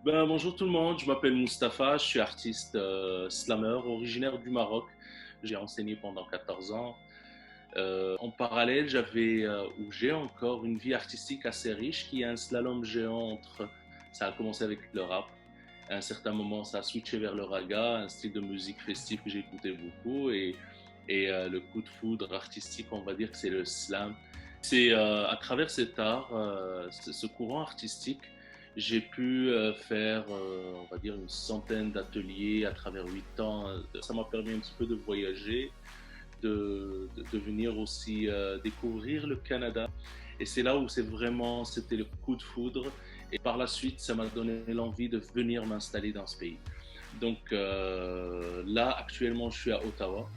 Bonjour tout le monde, je m'appelle Mustapha, je suis artiste slammer originaire du Maroc. J'ai enseigné pendant 14 ans. En parallèle, j'ai encore une vie artistique assez riche qui est un slalom géant entre. Ça a commencé avec le rap. À un certain moment, ça a switché vers le raga, un style de musique festif que j'écoutais beaucoup. Et le coup de foudre artistique, on va dire que c'est le slam. C'est à travers cet art, ce courant artistique, j'ai pu faire, on va dire, une centaine d'ateliers à travers 8 ans. Ça m'a permis un petit peu de voyager, de venir aussi découvrir le Canada. Et c'est là où c'était le coup de foudre. Et par la suite, ça m'a donné l'envie de venir m'installer dans ce pays. Donc là, actuellement, je suis à Ottawa.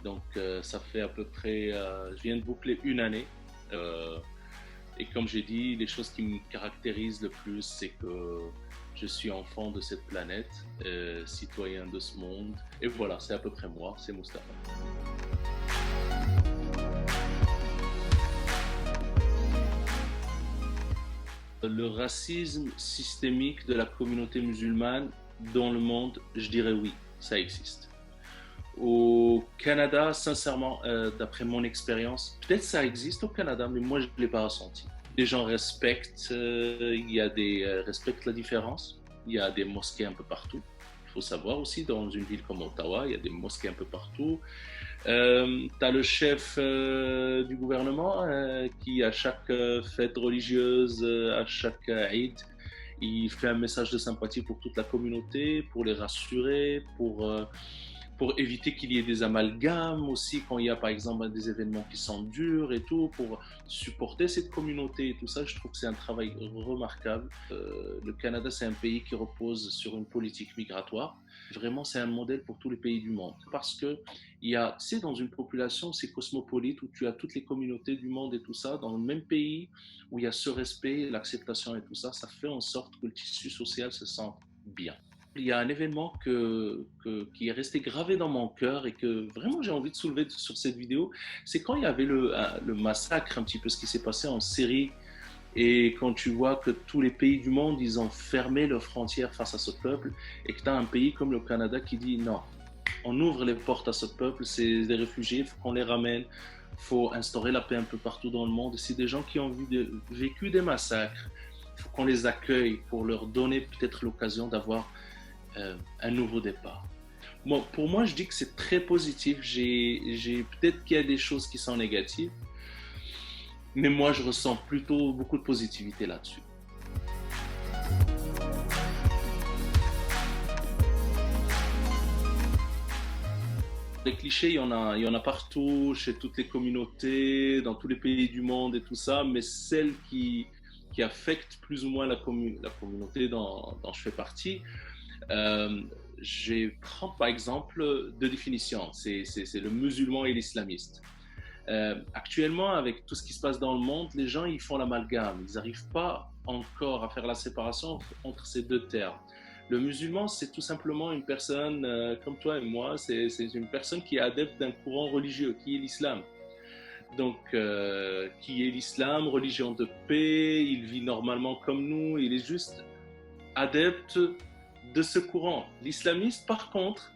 Donc ça fait à peu près, je viens de boucler une année. Euh, et comme j'ai dit, les choses qui me caractérisent le plus, c'est que je suis enfant de cette planète, citoyen de ce monde. Et voilà, c'est à peu près moi, c'est Mustapha. Le racisme systémique de la communauté musulmane dans le monde, je dirais oui, ça existe. Au Canada, sincèrement, d'après mon expérience, peut-être ça existe au Canada, mais moi je ne l'ai pas ressenti. Les gens respectent, respectent la différence. Il y a des mosquées un peu partout. Il faut savoir aussi, dans une ville comme Ottawa, il y a des mosquées un peu partout. Tu as le chef du gouvernement qui, à chaque fête religieuse, à chaque Eid, il fait un message de sympathie pour toute la communauté, pour les rassurer, pour éviter qu'il y ait des amalgames aussi quand il y a par exemple des événements qui sont durs et tout, pour supporter cette communauté et tout ça. Je trouve que c'est un travail remarquable. Le Canada, c'est un pays qui repose sur une politique migratoire. Vraiment, c'est un modèle pour tous les pays du monde. Parce que il y a, tu sais, dans une population, c'est cosmopolite, où tu as toutes les communautés du monde et tout ça, dans le même pays, où il y a ce respect, l'acceptation et tout ça, ça fait en sorte que le tissu social se sente bien. Il y a un événement qui est resté gravé dans mon cœur et que vraiment j'ai envie de soulever sur cette vidéo. C'est quand il y avait le massacre, un petit peu ce qui s'est passé en Syrie. Et quand tu vois que tous les pays du monde, ils ont fermé leurs frontières face à ce peuple, et que tu as un pays comme le Canada qui dit non, on ouvre les portes à ce peuple, c'est des réfugiés, il faut qu'on les ramène, il faut instaurer la paix un peu partout dans le monde. Et c'est des gens qui ont vécu des massacres, il faut qu'on les accueille pour leur donner peut-être l'occasion d'avoir un nouveau départ. Bon, pour moi, je dis que c'est très positif. Peut-être qu'il y a des choses qui sont négatives, mais moi, je ressens plutôt beaucoup de positivité là-dessus. Les clichés, il y en a partout, chez toutes les communautés, dans tous les pays du monde et tout ça, mais celle qui affecte plus ou moins la communauté dont je fais partie, euh, je prends par exemple deux définitions, c'est le musulman et l'islamiste. Actuellement, avec tout ce qui se passe dans le monde, les gens ils font l'amalgame, ils n'arrivent pas encore à faire la séparation entre ces deux termes. Le musulman, c'est tout simplement une personne comme toi et moi, c'est une personne qui est adepte d'un courant religieux, qui est l'islam. Donc, qui est l'islam, religion de paix, il vit normalement comme nous, il est juste adepte de ce courant. L'islamiste, par contre,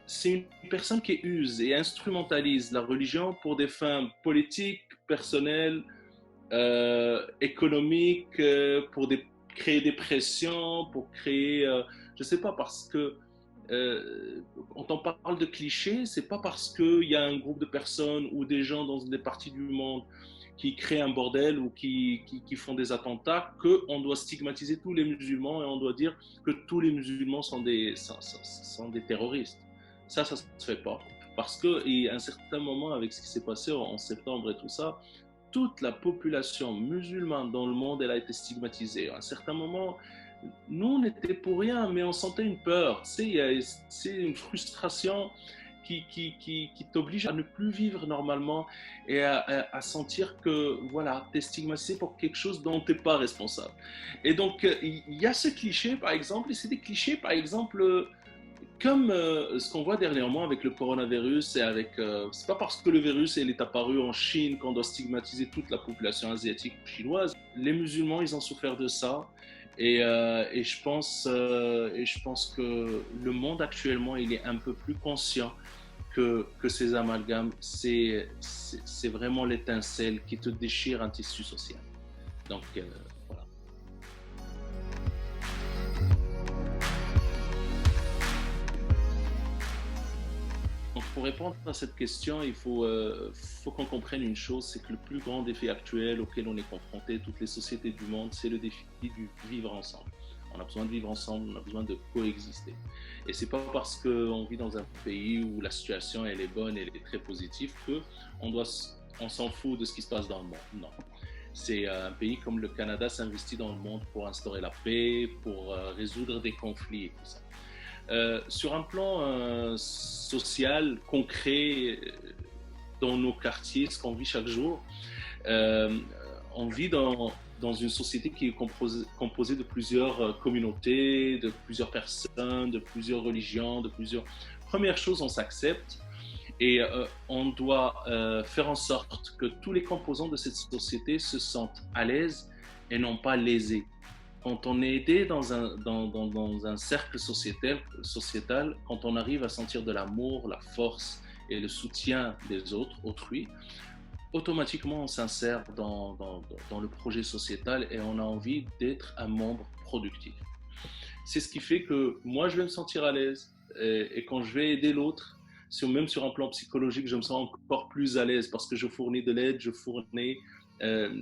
c'est une personne qui use et instrumentalise la religion pour des fins politiques, personnelles, économiques, créer des pressions, pour créer, je ne sais pas, parce que quand on parle de clichés, c'est pas parce qu'il y a un groupe de personnes ou des gens dans des parties du monde qui créent un bordel ou qui font des attentats qu'on doit stigmatiser tous les musulmans et on doit dire que tous les musulmans sont des terroristes. Ça se fait pas. Parce qu'à un certain moment, avec ce qui s'est passé en septembre et tout ça, toute la population musulmane dans le monde, elle a été stigmatisée. À un certain moment, nous, on était pour rien, mais on sentait une peur. C'est une frustration qui t'oblige à ne plus vivre normalement et à sentir que voilà, tu es stigmatisé pour quelque chose dont tu n'es pas responsable. Et donc, il y a ce cliché, par exemple, et c'est des clichés, par exemple, comme ce qu'on voit dernièrement avec le coronavirus et avec, c'est pas parce que le virus il est apparu en Chine qu'on doit stigmatiser toute la population asiatique ou chinoise. Les musulmans, ils ont souffert de ça. Et je pense que le monde actuellement, il est un peu plus conscient que ces amalgames, c'est vraiment l'étincelle qui te déchire un tissu social. Donc, voilà. Donc, pour répondre à cette question, faut qu'on comprenne une chose, c'est que le plus grand défi actuel auquel on est confronté, toutes les sociétés du monde, c'est le défi du vivre ensemble. On a besoin de vivre ensemble, on a besoin de coexister. Et c'est pas parce qu'on vit dans un pays où la situation elle est bonne, elle est très positive, on s'en fout de ce qui se passe dans le monde. Non. C'est un pays comme le Canada s'investit dans le monde pour instaurer la paix, pour résoudre des conflits et tout ça. Sur un plan social, concret, dans nos quartiers, ce qu'on vit chaque jour, euh, on vit dans une société qui est composée de plusieurs communautés, de plusieurs personnes, de plusieurs religions, de plusieurs... Première chose, on s'accepte et on doit faire en sorte que tous les composants de cette société se sentent à l'aise et non pas lésés. Quand on est aidé dans un cercle sociétal, quand on arrive à sentir de l'amour, la force et le soutien des autres, autrui, automatiquement on s'insère dans le projet sociétal et on a envie d'être un membre productif. C'est ce qui fait que moi je vais me sentir à l'aise et quand je vais aider l'autre, même sur un plan psychologique, je me sens encore plus à l'aise parce que je fournis de l'aide, je fournis un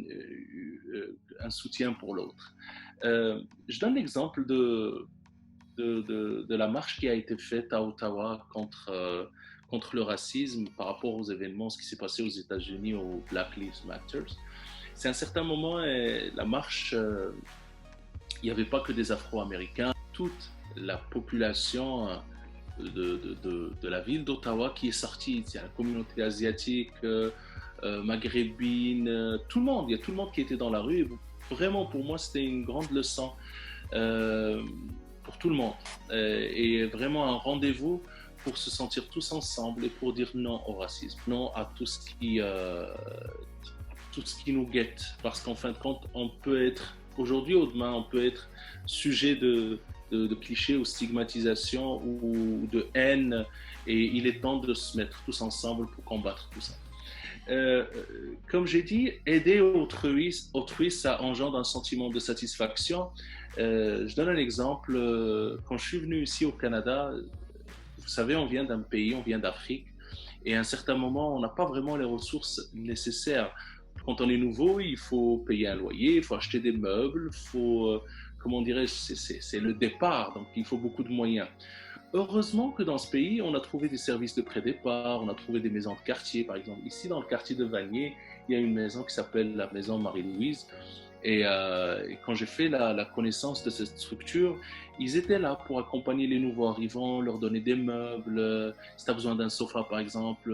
soutien pour l'autre. Je donne l'exemple de la marche qui a été faite à Ottawa contre le racisme par rapport aux événements, ce qui s'est passé aux États-Unis au Black Lives Matter. C'est à un certain moment, la marche, il n'y avait pas que des Afro-Américains, toute la population de la ville d'Ottawa qui est sortie, il y a la communauté asiatique, maghrébine, tout le monde, il y a tout le monde qui était dans la rue. Et vraiment, pour moi, c'était une grande leçon pour tout le monde. Et vraiment un rendez-vous pour se sentir tous ensemble et pour dire non au racisme, non à tout ce qui nous guette. Parce qu'en fin de compte, on peut être, aujourd'hui ou demain, on peut être sujet de clichés ou stigmatisation ou de haine. Et il est temps de se mettre tous ensemble pour combattre tout ça. Comme j'ai dit, aider autrui, ça engendre un sentiment de satisfaction. Je donne un exemple. Quand je suis venu ici au Canada, vous savez, on vient d'un pays, on vient d'Afrique, et à un certain moment, on n'a pas vraiment les ressources nécessaires. Quand on est nouveau, il faut payer un loyer, il faut acheter des meubles, comment dirais-je, c'est le départ, donc il faut beaucoup de moyens. Heureusement que dans ce pays, on a trouvé des services de pré-départ, on a trouvé des maisons de quartier, par exemple. Ici, dans le quartier de Vanier, il y a une maison qui s'appelle la maison Marie-Louise. Et quand j'ai fait la connaissance de cette structure, ils étaient là pour accompagner les nouveaux arrivants, leur donner des meubles. Si tu as besoin d'un sofa, par exemple,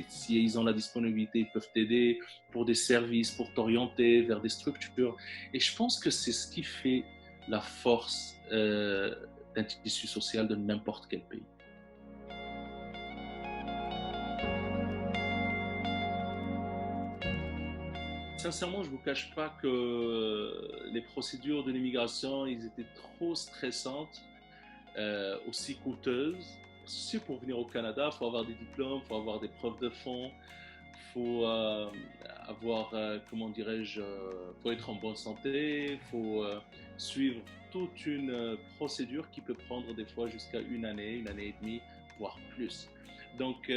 si ils ont la disponibilité, ils peuvent t'aider pour des services, pour t'orienter vers des structures. Et je pense que c'est ce qui fait la force d'un tissu social de n'importe quel pays. Sincèrement, je ne vous cache pas que les procédures de l'immigration, ils étaient trop stressantes, aussi coûteuses. Si pour venir au Canada, il faut avoir des diplômes, il faut avoir des preuves de fonds, il faut avoir, comment dirais-je, faut être en bonne santé, il faut suivre toute une procédure qui peut prendre des fois jusqu'à une année et demie, voire plus. Donc,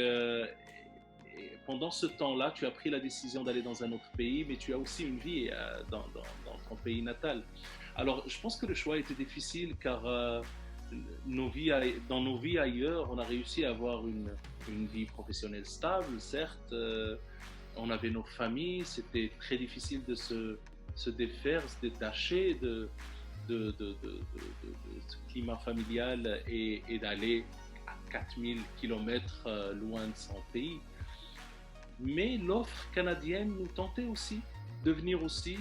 pendant ce temps-là, tu as pris la décision d'aller dans un autre pays, mais tu as aussi une vie dans ton pays natal. Alors, je pense que le choix était difficile car dans nos vies ailleurs, on a réussi à avoir une vie professionnelle stable, certes. On avait nos familles, c'était très difficile de se défaire, se détacher de ce climat familial et d'aller à 4000 km loin de son pays. Mais l'offre canadienne nous tentait aussi de venir aussi,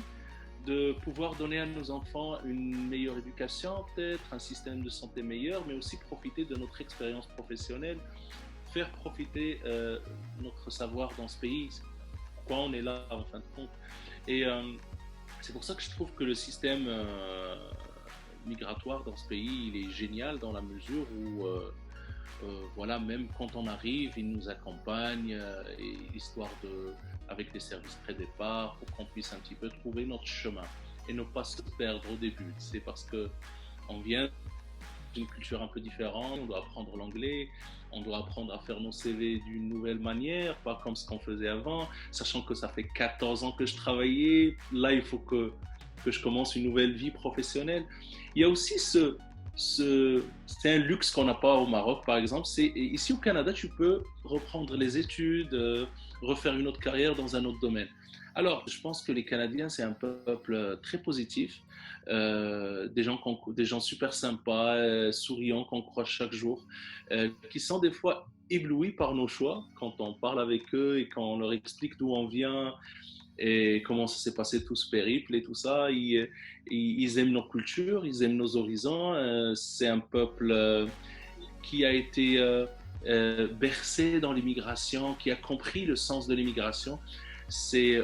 de pouvoir donner à nos enfants une meilleure éducation, peut-être un système de santé meilleur, mais aussi profiter de notre expérience professionnelle, faire profiter notre savoir dans ce pays. C'est pourquoi on est là en fin de compte. Et c'est pour ça que je trouve que le système migratoire dans ce pays, il est génial dans la mesure où voilà, même quand on arrive, ils nous accompagnent, et histoire de, avec des services pré-départ, pour qu'on puisse un petit peu trouver notre chemin et ne pas se perdre au début. C'est parce que on vient d'une culture un peu différente, on doit apprendre l'anglais, on doit apprendre à faire nos CV d'une nouvelle manière, pas comme ce qu'on faisait avant, sachant que ça fait 14 ans que je travaillais, là il faut que je commence une nouvelle vie professionnelle. Il y a aussi c'est un luxe qu'on n'a pas au Maroc, par exemple. C'est, ici au Canada, tu peux reprendre les études, refaire une autre carrière dans un autre domaine. Alors, je pense que les Canadiens, c'est un peuple très positif, des gens super sympas, souriants, qu'on croise chaque jour, qui sont des fois éblouis par nos choix quand on parle avec eux et quand on leur explique d'où on vient et comment ça s'est passé tout ce périple et tout ça. Ils aiment nos cultures, ils aiment nos horizons. C'est un peuple qui a été bercé dans l'immigration, qui a compris le sens de l'immigration.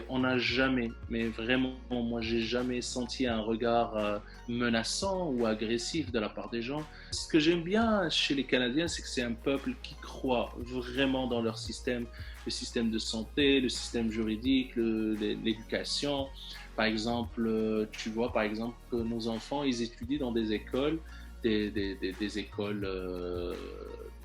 On n'a jamais, mais vraiment, moi, j'ai jamais senti un regard menaçant ou agressif de la part des gens. Ce que j'aime bien chez les Canadiens, c'est que c'est un peuple qui croit vraiment dans leur système, le système de santé, le système juridique, l'éducation. Par exemple, tu vois, par exemple, que nos enfants, ils étudient dans des écoles, des écoles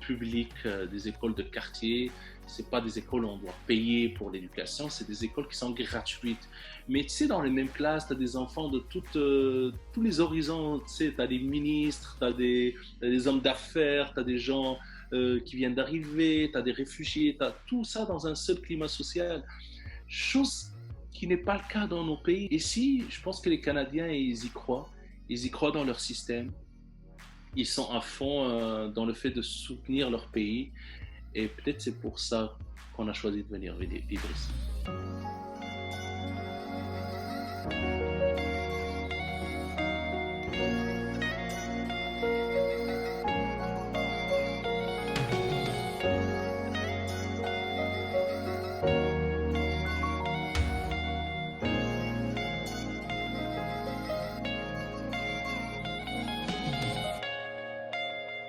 publiques, des écoles de quartier. C'est pas des écoles où on doit payer pour l'éducation, c'est des écoles qui sont gratuites. Mais tu sais, dans les mêmes classes, tu as des enfants de tous les horizons. Tu sais, tu as des ministres, tu as des hommes d'affaires, tu as des gens qui viennent d'arriver, tu as des réfugiés, tu as tout ça dans un seul climat social. Chose qui n'est pas le cas dans nos pays. Et si, je pense que les Canadiens, ils y croient dans leur système, ils sont à fond dans le fait de soutenir leur pays. Et peut-être c'est pour ça qu'on a choisi de venir vivre ici.